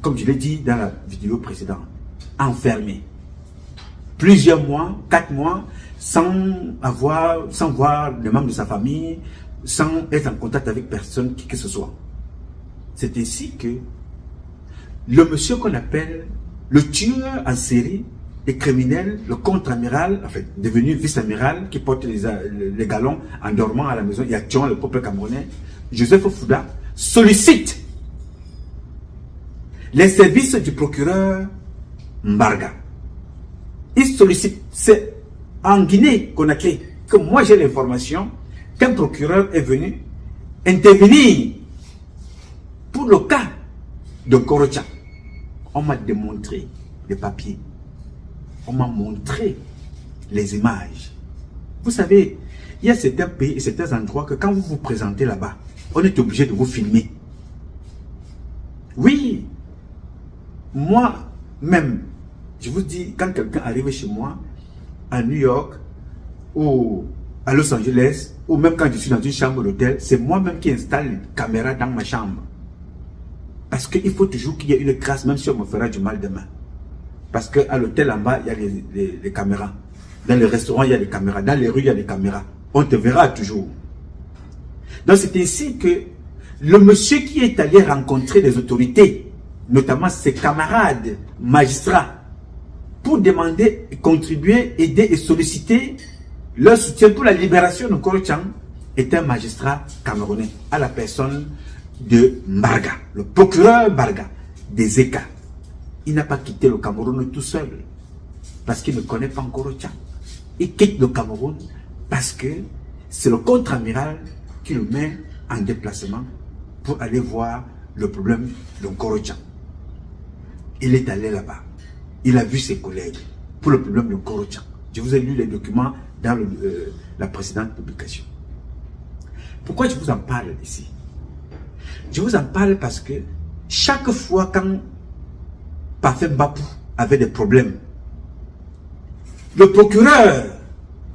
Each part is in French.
comme je l'ai dit dans la vidéo précédente, enfermé. Plusieurs mois, 4 mois, sans voir les membres de sa famille, sans être en contact avec personne, qui que ce soit. C'est ainsi que le monsieur qu'on appelle le tueur en série, les criminels, le contre-amiral, enfin devenu vice-amiral, qui porte les galons en dormant à la maison et actuant le peuple camerounais, Joseph Fouda, sollicite les services du procureur Mbarga. Il sollicite, c'est en Guinée-Conakry que moi j'ai l'information qu'un procureur est venu intervenir pour le cas de Korocha. On m'a démontré les papiers, on m'a montré les images. Vous savez, il y a certains pays et certains endroits que quand vous vous présentez là-bas, on est obligé de vous filmer. Oui, moi-même, je vous dis, quand quelqu'un arrive chez moi, à New York, ou à Los Angeles, ou même quand je suis dans une chambre d'hôtel, c'est moi-même qui installe une caméra dans ma chambre. Parce qu'il faut toujours qu'il y ait une grâce, même si on me fera du mal demain. Parce qu'à l'hôtel en bas, il y a les caméras. Dans les restaurants, il y a des caméras. Dans les rues, il y a des caméras. On te verra toujours. Donc c'est ainsi que le monsieur qui est allé rencontrer les autorités, notamment ses camarades magistrats, pour demander, contribuer, aider et solliciter leur soutien pour la libération de Koro Chang, est un magistrat camerounais à la personne de Mbarga, le procureur Mbarga des ECA. Il n'a pas quitté le Cameroun tout seul parce qu'il ne connaît pas Koro Chang. Il quitte le Cameroun parce que c'est le contre-amiral qui le met en déplacement pour aller voir le problème de Koro Chang. Il est allé là-bas. Il a vu ses collègues pour le problème de Koro Chang. Je vous ai lu les documents dans la précédente publication. Pourquoi je vous en parle ici? Je vous en parle parce que chaque fois quand Parfait Bapou avait des problèmes, le procureur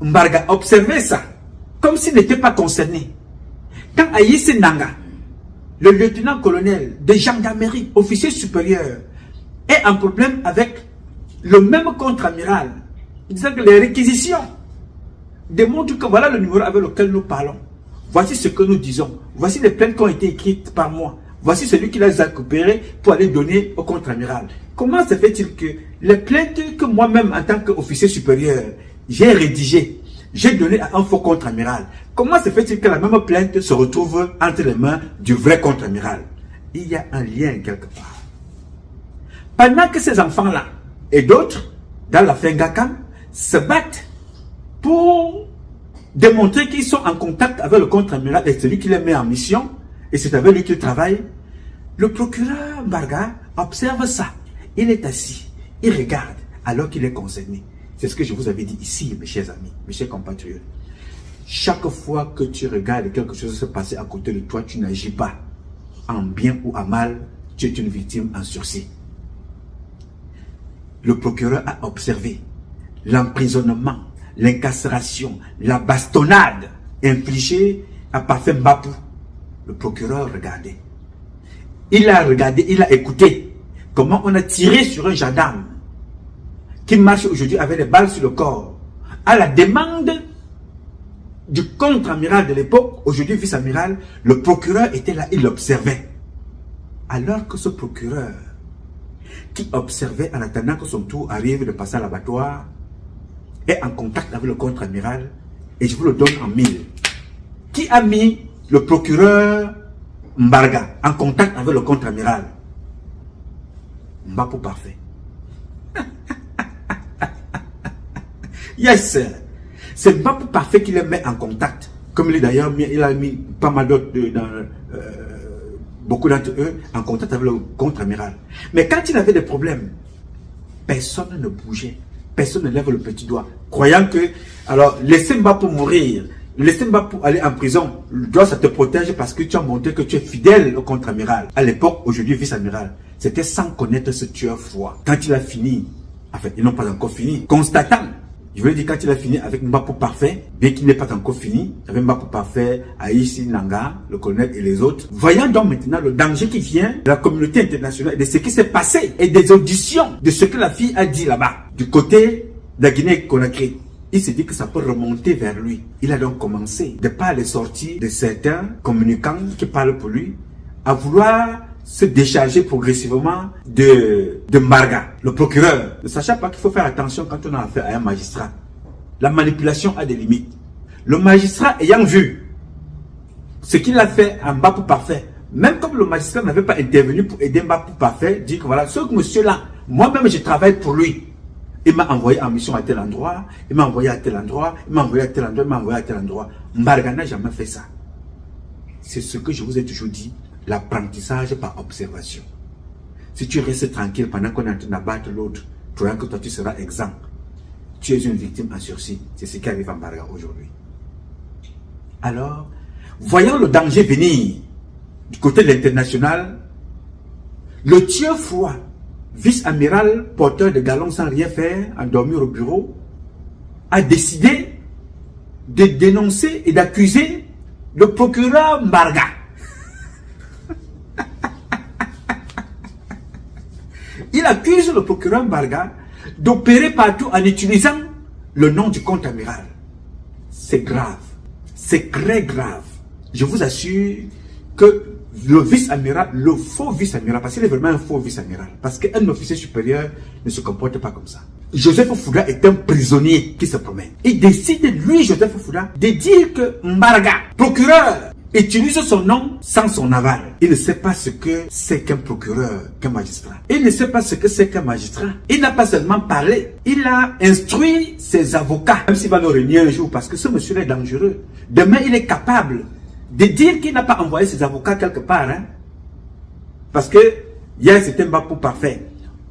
Mbarga observait ça comme s'il n'était pas concerné. Quand Aïssé Nanga, le lieutenant-colonel de gendarmerie, officier supérieur, est en problème avec le même contre-amiral, il disait que les réquisitions démontrent que voilà le numéro avec lequel nous parlons. Voici ce que nous disons. Voici les plaintes qui ont été écrites par moi. Voici celui qui les a récupérées pour aller donner au contre-amiral. Comment se fait-il que les plaintes que moi-même, en tant qu'officier supérieur, j'ai rédigées, j'ai donné à un faux contre-amiral, comment se fait-il que la même plainte se retrouve entre les mains du vrai contre-amiral? Il y a un lien quelque part. Pendant que ces enfants-là et d'autres, dans la Fengakam, se battent pour démontrer qu'ils sont en contact avec le contre-amiral et celui qui les met en mission, et c'est avec lui qu'ils travaillent, le procureur Mbarga observe ça. Il est assis, il regarde alors qu'il est concerné. C'est ce que je vous avais dit ici, mes chers amis, mes chers compatriotes. Chaque fois que tu regardes quelque chose se passer à côté de toi, tu n'agis pas en bien ou en mal, tu es une victime en sursis. Le procureur a observé l'emprisonnement, l'incarcération, la bastonnade infligée à Parfait Bapou. Le procureur regardait. Il a regardé, il a écouté comment on a tiré sur un gendarme qui marche aujourd'hui avec des balles sur le corps. À la demande du contre-amiral de l'époque, aujourd'hui vice-amiral, le procureur était là, il observait. Alors que ce procureur, qui observait en attendant que son tour arrive de passer à l'abattoir, est en contact avec le contre-amiral, et je vous le donne en mille. Qui a mis le procureur Mbarga en contact avec le contre-amiral? Mbapou Parfait. Yes, c'est Mbapou Parfait qui les met en contact. Comme il est d'ailleurs, il a mis pas mal d'autres, beaucoup d'entre eux, en contact avec le contre-amiral. Mais quand il avait des problèmes, personne ne bougeait. Personne ne lève le petit doigt. Croyant que, alors, laissez Mbapou mourir. Laissez Mbapou aller en prison. Le droit, ça te protège parce que tu as montré que tu es fidèle au contre-amiral. À l'époque, aujourd'hui, vice-amiral. C'était sans connaître ce tueur froid. Quand il a fini, en fait, ils n'ont pas encore fini, constatant Je veux dire, quand il a fini avec Mbapou Parfait, bien qu'il n'ait pas encore fini, avec Mbapou Parfait, Aïssi Nanga, le colonel et les autres, voyant donc maintenant le danger qui vient de la communauté internationale, de ce qui s'est passé et des auditions de ce que la fille a dit là-bas, du côté de la Guinée-Conakry, il s'est dit que ça peut remonter vers lui. Il a donc commencé, de par les sorties de certains communicants qui parlent pour lui, à vouloir se décharger progressivement de Mbarga, le procureur. Ne sachant pas qu'il faut faire attention quand on a affaire à un magistrat. La manipulation a des limites. Le magistrat ayant vu ce qu'il a fait à Mbapou Parfait, même comme le magistrat n'avait pas intervenu pour aider Mbapou Parfait, dit que voilà, ce monsieur-là, moi-même je travaille pour lui. Il m'a envoyé en mission à tel endroit, il m'a envoyé à tel endroit, il m'a envoyé à tel endroit, il m'a envoyé à tel endroit. Mbarga n'a jamais fait ça. C'est ce que je vous ai toujours dit, l'apprentissage par observation. Si tu restes tranquille pendant qu'on est en train d'abattre l'autre, tu crois que toi tu seras exempt. Tu es une victime en sursis. C'est ce qui arrive à Mbarga aujourd'hui. Alors, voyant le danger venir du côté de l'international, le tueur froid, vice-amiral, porteur de galons sans rien faire, endormi au bureau, a décidé de dénoncer et d'accuser le procureur Mbarga. Il accuse le procureur Mbarga d'opérer partout en utilisant le nom du compte amiral. C'est grave. C'est très grave. Je vous assure que le vice-amiral, le faux vice-amiral, parce qu'il est vraiment un faux vice-amiral, parce qu'un officier supérieur ne se comporte pas comme ça. Joseph Fouda est un prisonnier qui se promène. Il décide, lui, Joseph Fouda, de dire que Mbarga, procureur, utilise son nom sans son aval. Il ne sait pas ce que c'est qu'un procureur, qu'un magistrat. Il ne sait pas ce que c'est qu'un magistrat. Il n'a pas seulement parlé, il a instruit ses avocats, même s'il va le renier un jour, parce que ce monsieur est dangereux. Demain, il est capable de dire qu'il n'a pas envoyé ses avocats quelque part. Hein? Parce que hier, c'était Mbapou Parfait.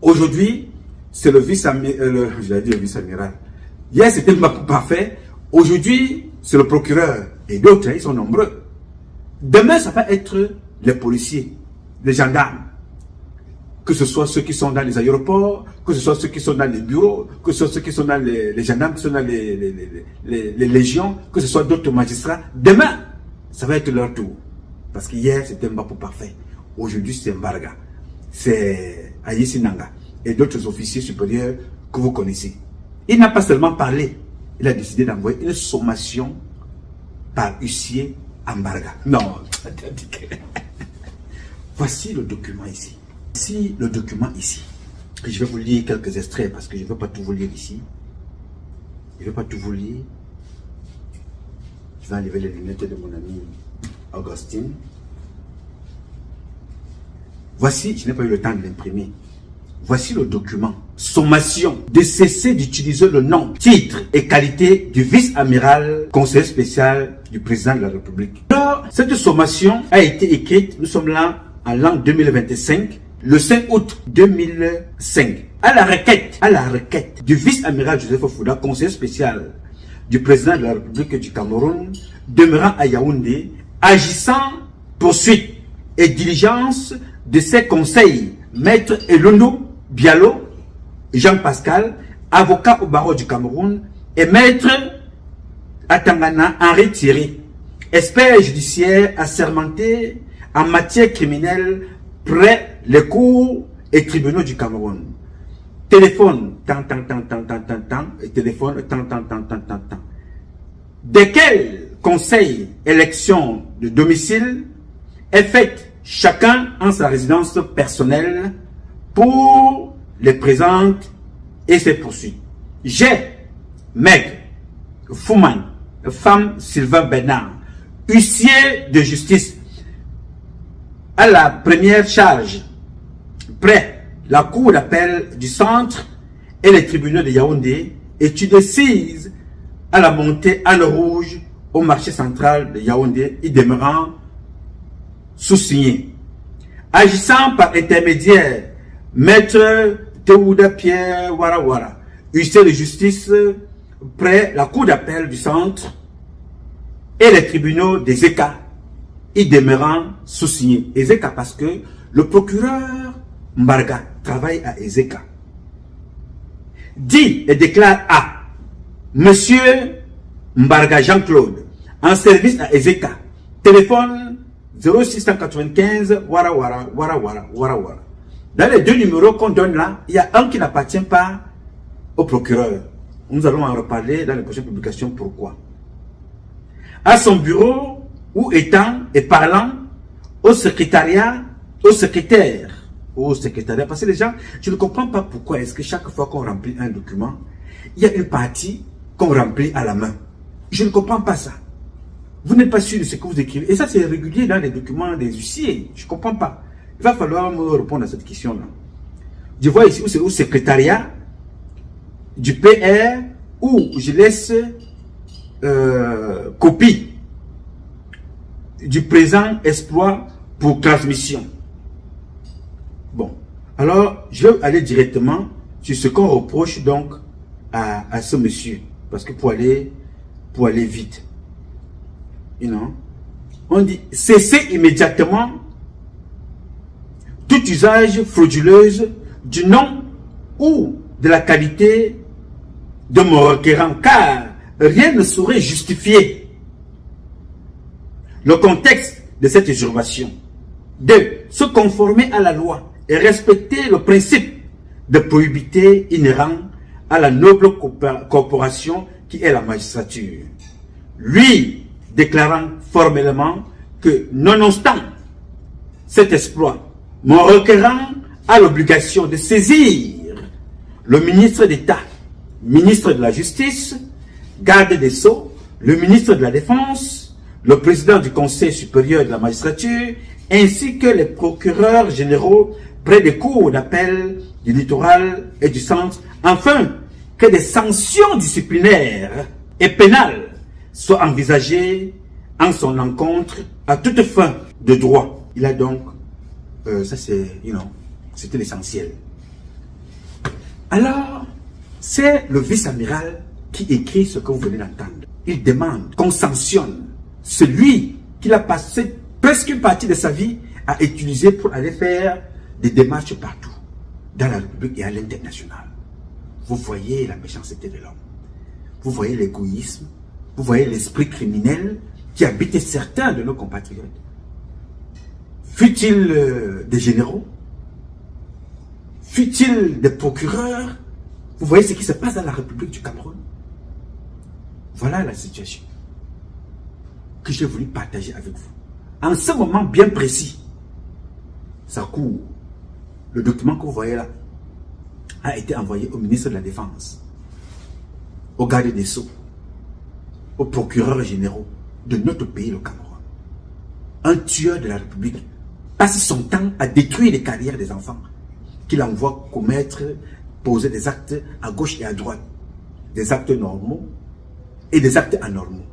Aujourd'hui, c'est le vice-amiral. Hier, c'était Mbapou Parfait. Aujourd'hui, c'est le procureur. Et d'autres, ils sont nombreux. Demain, ça va être les policiers, les gendarmes. Que ce soit ceux qui sont dans les aéroports, que ce soit ceux qui sont dans les bureaux, que ce soit ceux qui sont dans les gendarmes, qui sont dans les légions, que ce soit d'autres magistrats. Demain, ça va être leur tour. Parce qu'hier, c'était Mbapou Parfait. Aujourd'hui, c'est Mbarga. C'est Aïssi Nanga. Et d'autres officiers supérieurs que vous connaissez. Il n'a pas seulement parlé. Il a décidé d'envoyer une sommation par huissier à Mbarga. Non. Voici le document ici. Voici le document ici. Et je vais vous lire quelques extraits parce que je ne vais pas tout vous lire ici. Je ne vais pas tout vous lire. Je vais enlever les lunettes de mon ami Augustine. Voici, je n'ai pas eu le temps de l'imprimer. Voici le document. Sommation de cesser d'utiliser le nom, titre et qualité du vice-amiral, conseiller spécial du président de la République. Alors, cette sommation a été écrite, nous sommes là en l'an 2025, le 5 août 2005. À la requête du vice-amiral Joseph Fouda, conseiller spécial du président de la République du Cameroun, demeurant à Yaoundé, agissant poursuite et diligence de ses conseils, Maître Elondo Bialo, Jean-Pascal, avocat au barreau du Cameroun, et Maître Atangana Henri Thierry, expert judiciaire assermenté en matière criminelle près les cours et tribunaux du Cameroun. Téléphone, et téléphone, desquels conseils, élection de domicile est faite chacun en sa résidence personnelle pour les présentes et ses poursuites. J'ai, Meg, Fouman, femme Sylvain Bernard, huissier de justice, à la première charge, près la cour d'appel du centre et les tribunaux de Yaoundé, étude sise à la montée en rouge au marché central de Yaoundé, y demeurant sous-signé. Agissant par intermédiaire, Maître Théouda Pierre Warawara, huissier de justice près la cour d'appel du centre et les tribunaux des ECA, y demeurant sous-signé. EZECA parce que le procureur Mbarga travaille à EZECA. Dit et déclare à Monsieur Mbarga Jean-Claude, en service à Ezeka, téléphone 0695 Wara Wara Wara Wara Wara Wara. Dans les deux numéros qu'on donne là, il y a un qui n'appartient pas au procureur. Nous allons en reparler dans les prochaines publications. Pourquoi? À son bureau, ou étant et parlant au secrétariat, au secrétaire, parce que les gens, je ne comprends pas pourquoi est-ce que chaque fois qu'on remplit un document, il y a une partie qu'on remplit à la main. Je ne comprends pas ça. Vous n'êtes pas sûr de ce que vous écrivez. Et ça, c'est régulier dans les documents des huissiers. Je ne comprends pas. Il va falloir me répondre à cette question-là. Je vois ici où c'est au secrétariat du PR où je laisse copie du présent exploit pour transmission. Bon, alors je vais aller directement sur ce qu'on reproche donc à ce monsieur, parce que pour aller vite, on dit cessez immédiatement tout usage frauduleuse du nom ou de la qualité de mon requérant, car rien ne saurait justifier le contexte de cette usurpation. 2. Se conformer à la loi et respecter le principe de probité inhérent à la noble corporation qui est la magistrature. Lui déclarant formellement que, nonobstant cet exploit, mon requérant a l'obligation de saisir le ministre d'État, ministre de la Justice, garde des Sceaux, le ministre de la Défense, le président du Conseil supérieur de la magistrature, ainsi que les procureurs généraux près des cours d'appel du littoral et du centre, afin que des sanctions disciplinaires et pénales soient envisagées en son encontre à toute fin de droit. Il a donc, ça c'est, c'était l'essentiel. Alors, c'est le vice-amiral qui écrit ce que vous venez d'entendre. Il demande qu'on sanctionne celui qui a passé presque une partie de sa vie à utiliser pour aller faire des démarches partout, dans la République et à l'international. Vous voyez la méchanceté de l'homme. Vous voyez l'égoïsme. Vous voyez l'esprit criminel qui habitait certains de nos compatriotes. Fut-il des généraux? Fut-il des procureurs? Vous voyez ce qui se passe dans la République du Cameroun? Voilà la situation que j'ai voulu partager avec vous. En ce moment bien précis, ça court. Le document que vous voyez là a été envoyé au ministre de la Défense, au garde des Sceaux, aux procureurs généraux de notre pays, le Cameroun. Un tueur de la République passe son temps à détruire les carrières des enfants qu'il envoie commettre, poser des actes à gauche et à droite. Des actes normaux et des actes anormaux.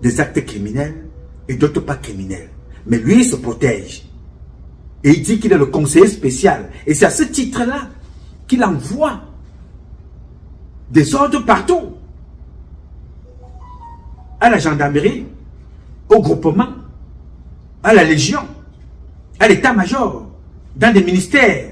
Des actes criminels et d'autres pas criminels. Mais lui, il se protège. Et il dit qu'il est le conseiller spécial. Et c'est à ce titre-là qu'il envoie des ordres partout. À la gendarmerie, au groupement, à la légion, à l'état-major, dans des ministères,